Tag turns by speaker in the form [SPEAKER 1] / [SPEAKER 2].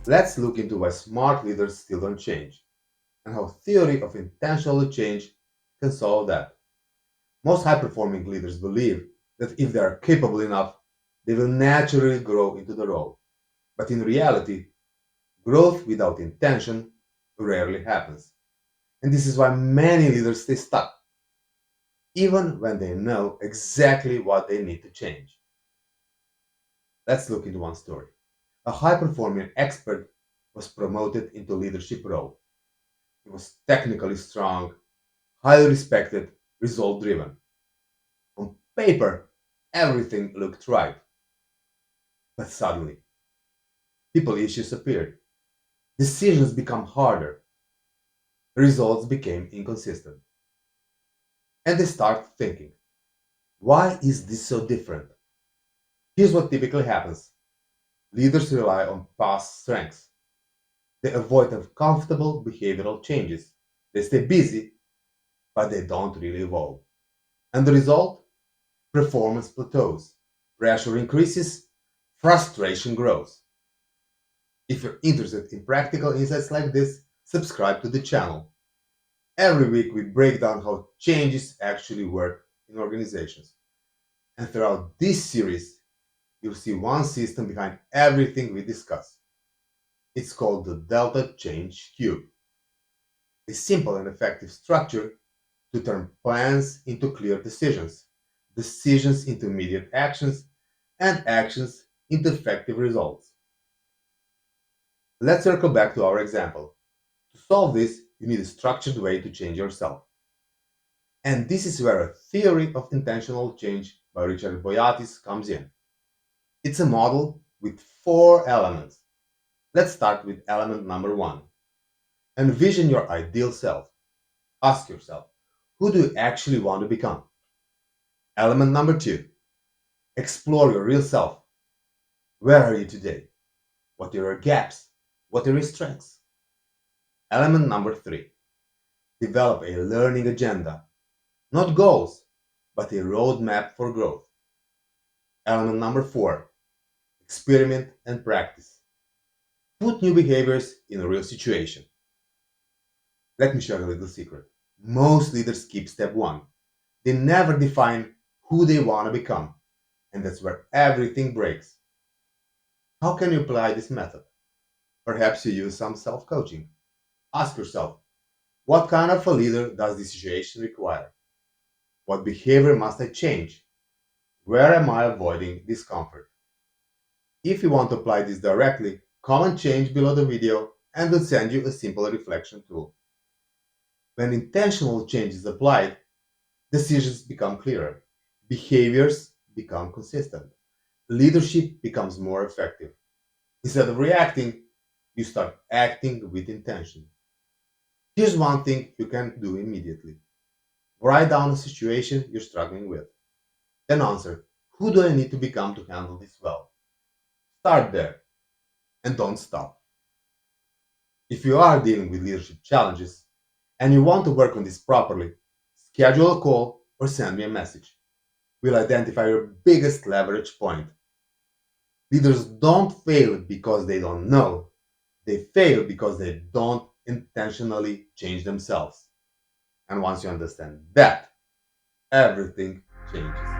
[SPEAKER 1] Let's look into why smart leaders still don't change and how theory of intentional change can solve that. Most high-performing leaders believe that if they are capable enough, they will naturally grow into the role. But in reality, growth without intention rarely happens. And this is why many leaders stay stuck, even when they know exactly what they need to change. Let's look into one story. A high-performing expert was promoted into leadership role. He was technically strong, highly respected, result-driven. On paper, everything looked right. But suddenly, people issues appeared. Decisions become harder. Results became inconsistent. And they start thinking, why is this so different? Here's what typically happens. Leaders rely on past strengths. They avoid uncomfortable behavioral changes. They stay busy, but they don't really evolve. And the result? Performance plateaus. Pressure increases. Frustration grows. If you're interested in practical insights like this, subscribe to the channel. Every week we break down how changes actually work in organizations. And throughout this series, you'll see one system behind everything we discuss. It's called the Delta Change Cube, a simple and effective structure to turn plans into clear decisions, decisions into immediate actions, and actions into effective results. Let's circle back to our example. To solve this, you need a structured way to change yourself. And this is where a theory of intentional change by Richard Boyatzis comes in. It's a model with four elements. Let's start with element number one. Envision your ideal self. Ask yourself, who do you actually want to become? Element number two. Explore your real self. Where are you today? What are your gaps? What are your strengths? Element number three. Develop a learning agenda. Not goals, but a roadmap for growth. Element number four. Experiment and practice. Put new behaviors in a real situation. Let me share a little secret. Most leaders skip step one. They never define who they want to become, and that's where everything breaks. How can you apply this method? Perhaps you use some self coaching. Ask yourself, what kind of a leader does this situation require? What behavior must I change? Where am I avoiding discomfort? If you want to apply this directly, comment change below the video and we'll send you a simple reflection tool. When intentional change is applied, decisions become clearer, behaviors become consistent, leadership becomes more effective. Instead of reacting, you start acting with intention. Here's one thing you can do immediately. Write down a situation you're struggling with. Then answer, who do I need to become to handle this well? Start there and don't stop. If you are dealing with leadership challenges and you want to work on this properly, schedule a call or send me a message. We'll identify your biggest leverage point. Leaders don't fail because they don't know. They fail because they don't intentionally change themselves. And once you understand that, everything changes.